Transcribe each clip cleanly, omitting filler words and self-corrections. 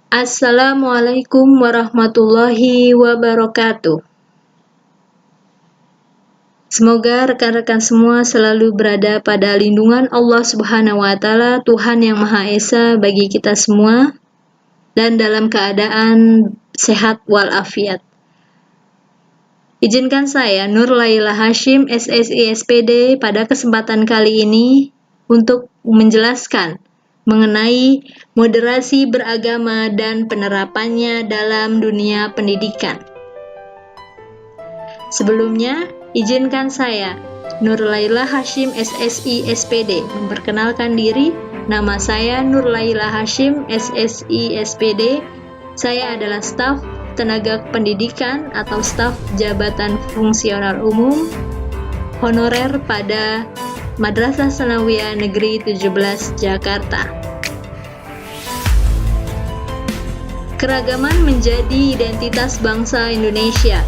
Assalamualaikum warahmatullahi wabarakatuh. Semoga rekan-rekan semua selalu berada pada lindungan Allah Subhanahu wa Ta'ala, Tuhan yang Maha Esa bagi kita semua, dan dalam keadaan sehat walafiat. Izinkan saya, Nur Laila Hashim, SSI SPD, pada kesempatan kali ini untuk menjelaskan mengenai moderasi beragama dan penerapannya dalam dunia pendidikan. Sebelumnya, izinkan saya, Nur Laila Hashim, SSI SPD, memperkenalkan diri. Nama saya Nur Laila Hashim, SSI SPD. Saya adalah staf tenaga pendidikan atau staf jabatan fungsional umum honorer pada Madrasah Tsanawiyah Negeri 17 Jakarta. Keragaman menjadi identitas bangsa Indonesia.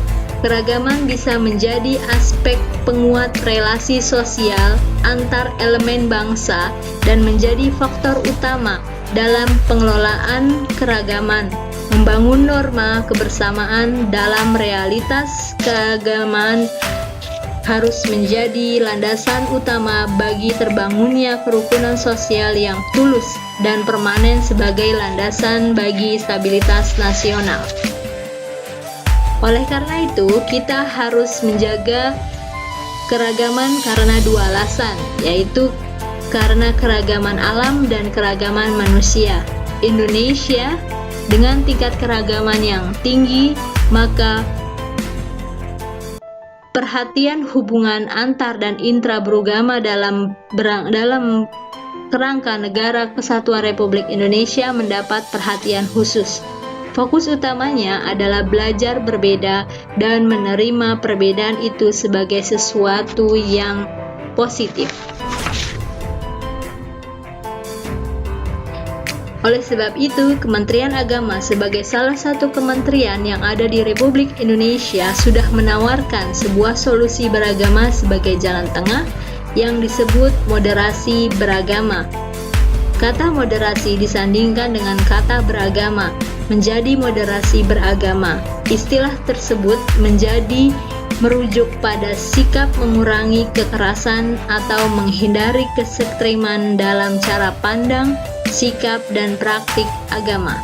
Keragaman bisa menjadi aspek penguat relasi sosial antar elemen bangsa dan menjadi faktor utama dalam pengelolaan keragaman. Membangun norma kebersamaan dalam realitas keagamaan harus menjadi landasan utama bagi terbangunnya kerukunan sosial yang tulus dan permanen sebagai landasan bagi stabilitas nasional. Oleh karena itu, kita harus menjaga keragaman karena dua alasan, yaitu karena keragaman alam dan keragaman manusia. Indonesia dengan tingkat keragaman yang tinggi, maka perhatian hubungan antar dan intra beragama dalam kerangka Negara Kesatuan Republik Indonesia mendapat perhatian khusus. Fokus utamanya adalah belajar berbeda dan menerima perbedaan itu sebagai sesuatu yang positif. Oleh sebab itu, Kementerian Agama sebagai salah satu kementerian yang ada di Republik Indonesia sudah menawarkan sebuah solusi beragama sebagai jalan tengah yang disebut moderasi beragama. Kata moderasi disandingkan dengan kata beragama, menjadi moderasi beragama. Istilah tersebut menjadi merujuk pada sikap mengurangi kekerasan atau menghindari kesekstriman dalam cara pandang, sikap, dan praktik agama.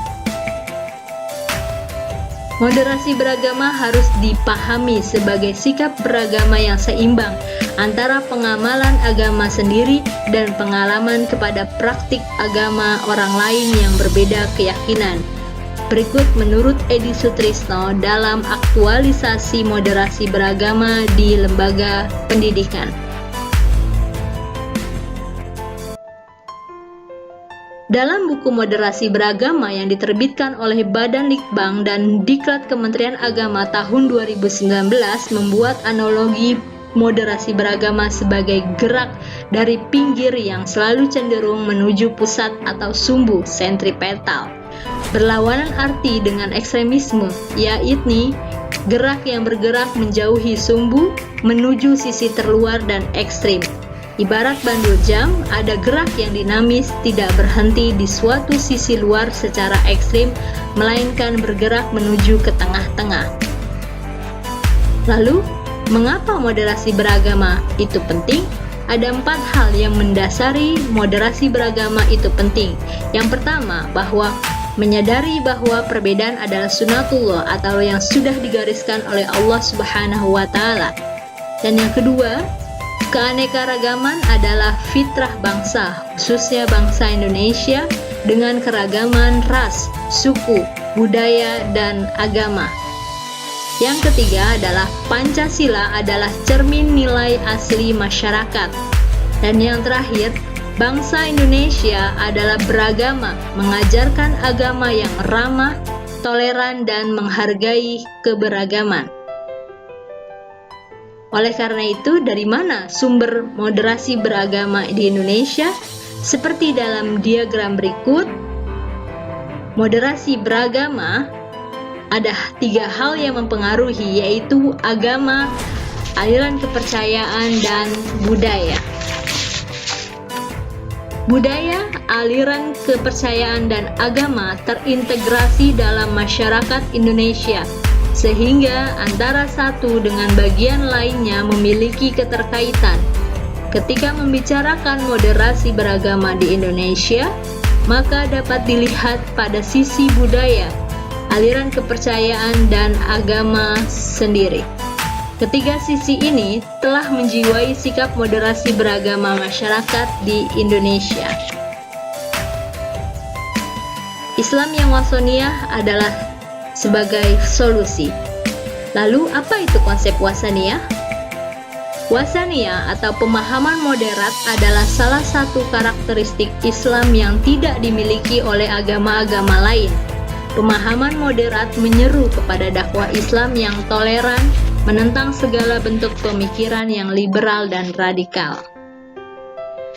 Moderasi beragama harus dipahami sebagai sikap beragama yang seimbang antara pengamalan agama sendiri dan pengalaman kepada praktik agama orang lain yang berbeda keyakinan. Berikut menurut Edi Sutrisno dalam aktualisasi moderasi beragama di lembaga pendidikan. Dalam buku moderasi beragama yang diterbitkan oleh Badan Litbang dan Diklat Kementerian Agama tahun 2019 membuat analogi moderasi beragama sebagai gerak dari pinggir yang selalu cenderung menuju pusat atau sumbu sentripetal. Berlawanan arti dengan ekstremisme, yaitu gerak yang bergerak menjauhi sumbu menuju sisi terluar dan ekstrim. Ibarat bandul jam, ada gerak yang dinamis, tidak berhenti di suatu sisi luar secara ekstrim, melainkan bergerak menuju ke tengah-tengah. Lalu, mengapa moderasi beragama itu penting? Ada 4 hal yang mendasari moderasi beragama itu penting. Yang pertama, bahwa menyadari bahwa perbedaan adalah sunatullah atau yang sudah digariskan oleh Allah Subhanahu wa Ta'ala. Dan yang kedua, keanekaragaman adalah fitrah bangsa, khususnya bangsa Indonesia, dengan keragaman ras, suku, budaya, dan agama. Yang ketiga adalah Pancasila adalah cermin nilai asli masyarakat. Dan yang terakhir, bangsa Indonesia adalah beragama, mengajarkan agama yang ramah, toleran, dan menghargai keberagaman. Oleh karena itu, dari mana sumber moderasi beragama di Indonesia? Seperti dalam diagram berikut, moderasi beragama ada 3 hal yang mempengaruhi, yaitu agama, aliran kepercayaan, dan budaya. Budaya aliran kepercayaan dan agama terintegrasi dalam masyarakat Indonesia, sehingga antara satu dengan bagian lainnya memiliki keterkaitan. Ketika membicarakan moderasi beragama di Indonesia, maka dapat dilihat pada sisi budaya, aliran kepercayaan, dan agama sendiri. Ketiga sisi ini telah menjiwai sikap moderasi beragama masyarakat di Indonesia. Islam yang wasoniyah adalah sebagai solusi. Lalu apa itu konsep wasaniyah? Wasaniyah atau pemahaman moderat adalah salah satu karakteristik Islam yang tidak dimiliki oleh agama-agama lain. Pemahaman moderat menyeru kepada dakwah Islam yang toleran, menentang segala bentuk pemikiran yang liberal dan radikal.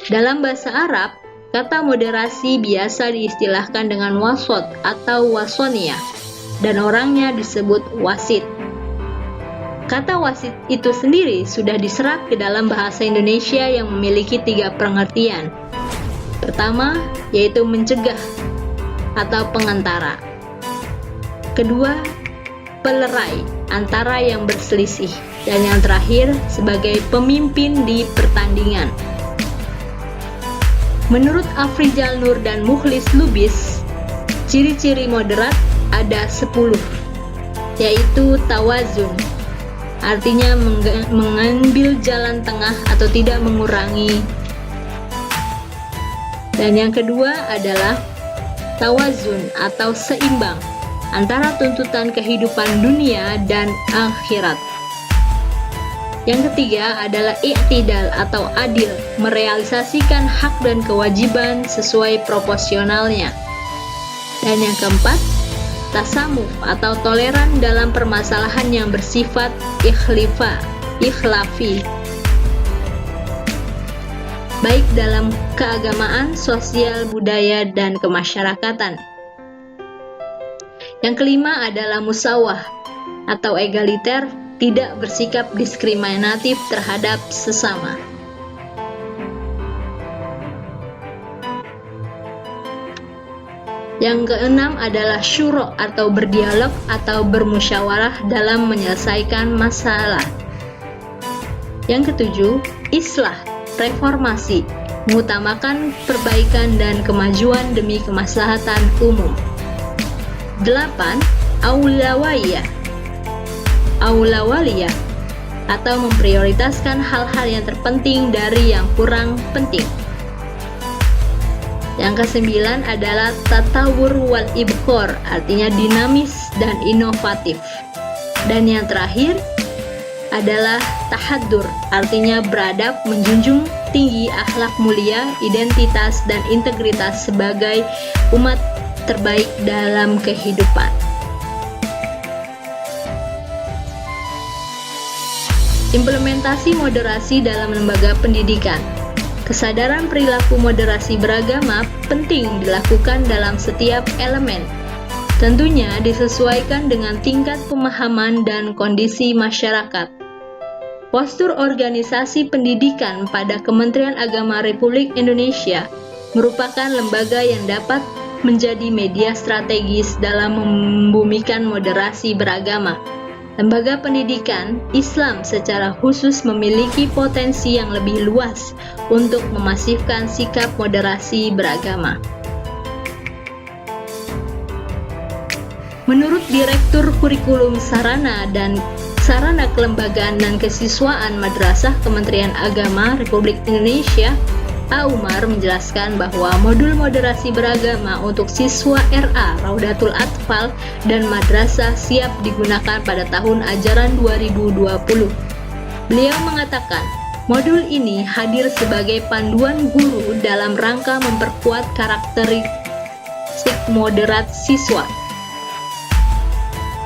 Dalam bahasa Arab, kata moderasi biasa diistilahkan dengan wasot atau wasoniyah, dan orangnya disebut wasit. Kata wasit itu sendiri sudah diserap ke dalam bahasa Indonesia yang memiliki 3 pengertian. Pertama, yaitu mencegah atau pengantara. Kedua, pelerai antara yang berselisih, dan yang terakhir sebagai pemimpin di pertandingan. Menurut Afrizal Nur dan Mukhlis Lubis, ciri-ciri moderat ada 10, yaitu tawazun, artinya mengambil jalan tengah atau tidak mengurangi. Dan yang kedua adalah tawazun atau seimbang antara tuntutan kehidupan dunia dan akhirat. Yang ketiga adalah i'tidal atau adil, merealisasikan hak dan kewajiban sesuai proporsionalnya. Dan yang keempat, tasamuh atau toleran dalam permasalahan yang bersifat ikhlafi, baik dalam keagamaan, sosial, budaya, dan kemasyarakatan. Yang kelima adalah musawah atau egaliter, tidak bersikap diskriminatif terhadap sesama. Yang keenam adalah syuro atau berdialog atau bermusyawarah dalam menyelesaikan masalah. Yang ketujuh, islah, reformasi, mengutamakan perbaikan dan kemajuan demi kemaslahatan umum. 8. Aulawiyah atau memprioritaskan hal-hal yang terpenting dari yang kurang penting. Yang ke-9 adalah tatawur wal ibkhor, artinya dinamis dan inovatif. Dan yang terakhir adalah tahaddur, artinya beradab, menjunjung tinggi akhlak mulia, identitas dan integritas sebagai umat terbaik dalam kehidupan. Implementasi moderasi dalam lembaga pendidikan. Kesadaran perilaku moderasi beragama penting dilakukan dalam setiap elemen. Tentunya disesuaikan dengan tingkat pemahaman dan kondisi masyarakat. Postur organisasi pendidikan pada Kementerian Agama Republik Indonesia merupakan lembaga yang dapat menjadi media strategis dalam membumikan moderasi beragama. Lembaga pendidikan Islam secara khusus memiliki potensi yang lebih luas untuk memasifkan sikap moderasi beragama. Menurut Direktur Kurikulum Sarana Kelembagaan dan Kesiswaan Madrasah Kementerian Agama Republik Indonesia, A. Umar menjelaskan bahwa modul moderasi beragama untuk siswa RA Raudatul Atfal dan Madrasah siap digunakan pada tahun ajaran 2020. Beliau mengatakan, modul ini hadir sebagai panduan guru dalam rangka memperkuat karakteristik moderat siswa.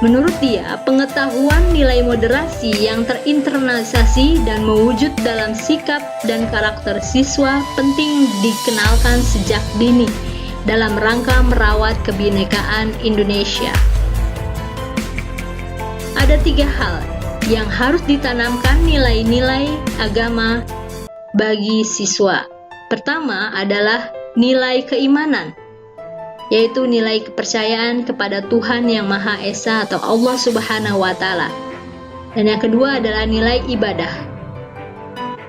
Menurut dia, pengetahuan nilai moderasi yang terinternalisasi dan mewujud dalam sikap dan karakter siswa penting dikenalkan sejak dini dalam rangka merawat kebinekaan Indonesia. Ada 3 hal yang harus ditanamkan nilai-nilai agama bagi siswa. Pertama adalah nilai keimanan, yaitu nilai kepercayaan kepada Tuhan Yang Maha Esa atau Allah Subhanahu wa Ta'ala. Dan yang kedua adalah nilai ibadah.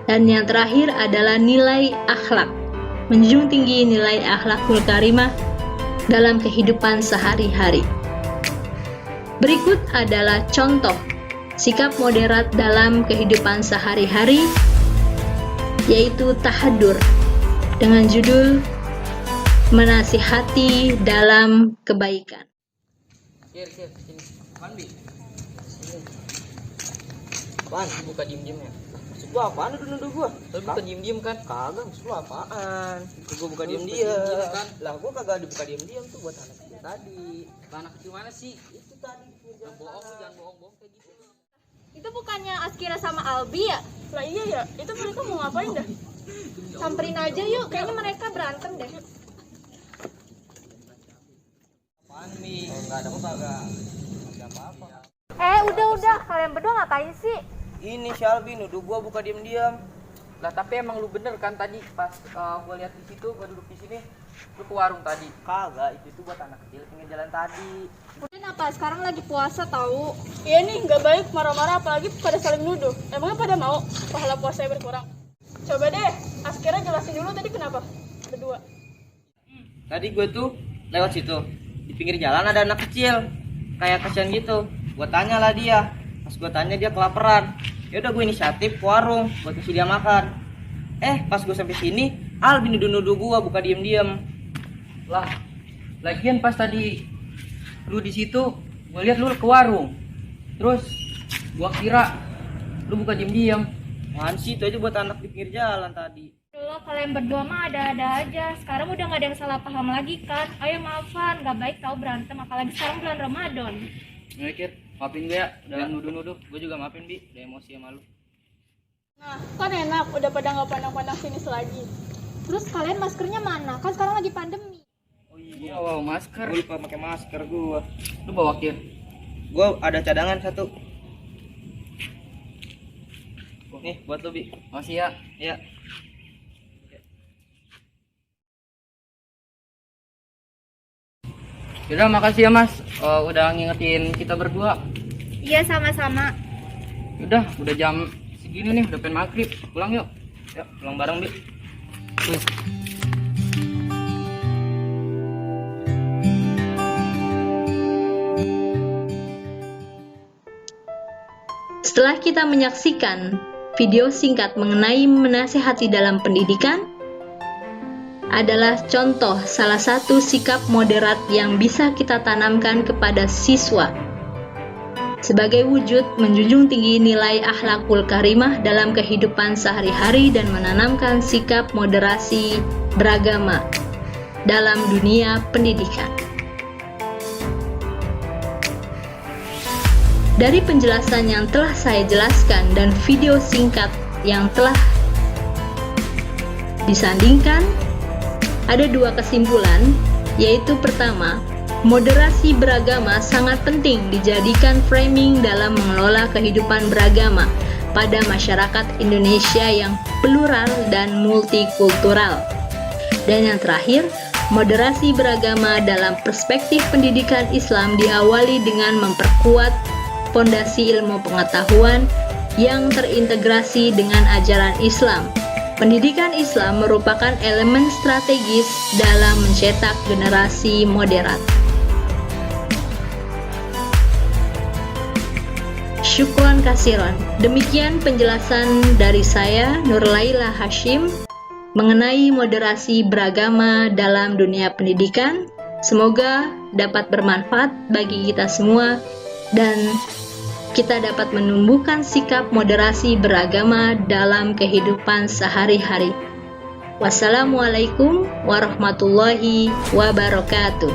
Dan yang terakhir adalah nilai akhlak, menjunjung tinggi nilai akhlakul karimah dalam kehidupan sehari-hari. Berikut adalah contoh sikap moderat dalam kehidupan sehari-hari, yaitu tahadur dengan judul menasihati dalam kebaikan. Sini. Apaan, Bi? Sini. Apaan? Buka diem-diem ya? Maksud gua apaan nuduh gua? Lu buka diem-diem kan? Kagak, maksud lu apaan? Gua buka diem-diem kan? Lah gua kagak dibuka diem-diem tuh buat anak kecil tadi. Anak kecil mana sih? Itu tadi. Jangan bohong, lu jangan bohong-bohong kayak gitu. Itu bukannya Askira sama Albi ya? Lah iya ya, itu mereka mau ngapain dah? Samperin aja yuk, kayaknya mereka berantem deh. Apaan, Mi? Kalau enggak ada apa kagak. Enggak apa-apa. Udah, kalian berdua ngapain sih? Ini si Albi nuduh gua buka diem-diem. Lah tapi emang lu bener kan tadi pas gua lihat di situ, gua duduk di sini, lu ke warung tadi. Kagak, itu tuh buat anak kecil pinggir jalan tadi. Kenapa? Sekarang lagi puasa tahu. Iya nih, nggak baik marah-marah apalagi pada saling nuduh. Emangnya pada mau pahala puasanya berkurang? Coba deh, Askira jelasin dulu tadi kenapa berdua. Tadi gue tuh lewat situ, di pinggir jalan ada anak kecil, kayak kasihan gitu. Gue tanya lah dia, pas gue tanya dia kelaparan. Ya udah gue inisiatif ke warung buat kasih dia makan. Pas gue sampai sini, Albi nuduh-nuduh gue buka diem-diem. Lah, lagian pas tadi lu di situ, gue lihat lu ke warung. Terus gue kira lu buka diem-diem. Apaan sih, itu aja buat anak di pinggir jalan tadi. Loh, kalian berdua mah ada-ada aja. Sekarang udah nggak ada yang salah paham lagi kan? Ayo maafan, nggak baik tahu berantem, apalagi sekarang bulan Ramadan. Mikir, maafin gue ya, udah nuduh-nuduh. Gue juga maafin, Bi, udah emosi sama lu. Nah, kan enak, udah pada nggak pandang-pandang sini lagi. Terus kalian maskernya mana? Kan sekarang lagi pandemi. Oh iya, wow, masker. Gue lupa pakai masker gue. Lu bawa kir? Gue ada cadangan satu. Nih, buat lu, Bi. Makasih ya. Iya. Yaudah, makasih ya Mas, udah ngingetin kita berdua. Iya, sama-sama. Udah jam segini nih, udah pengen maghrib. Pulang yuk. Yuk, pulang bareng, Bi. Setelah kita menyaksikan video singkat mengenai menasihati dalam pendidikan, adalah contoh salah satu sikap moderat yang bisa kita tanamkan kepada siswa sebagai wujud menjunjung tinggi nilai akhlakul karimah dalam kehidupan sehari-hari dan menanamkan sikap moderasi beragama dalam dunia pendidikan. Dari penjelasan yang telah saya jelaskan dan video singkat yang telah disandingkan, ada dua kesimpulan, yaitu pertama, moderasi beragama sangat penting dijadikan framing dalam mengelola kehidupan beragama pada masyarakat Indonesia yang plural dan multikultural. Dan yang terakhir, moderasi beragama dalam perspektif pendidikan Islam diawali dengan memperkuat fondasi ilmu pengetahuan yang terintegrasi dengan ajaran Islam. Pendidikan Islam merupakan elemen strategis dalam mencetak generasi moderat. Syukron kasiron. Demikian penjelasan dari saya, Nurlaila Hashim, mengenai moderasi beragama dalam dunia pendidikan. Semoga dapat bermanfaat bagi kita semua dan kita dapat menumbuhkan sikap moderasi beragama dalam kehidupan sehari-hari. Wassalamualaikum warahmatullahi wabarakatuh.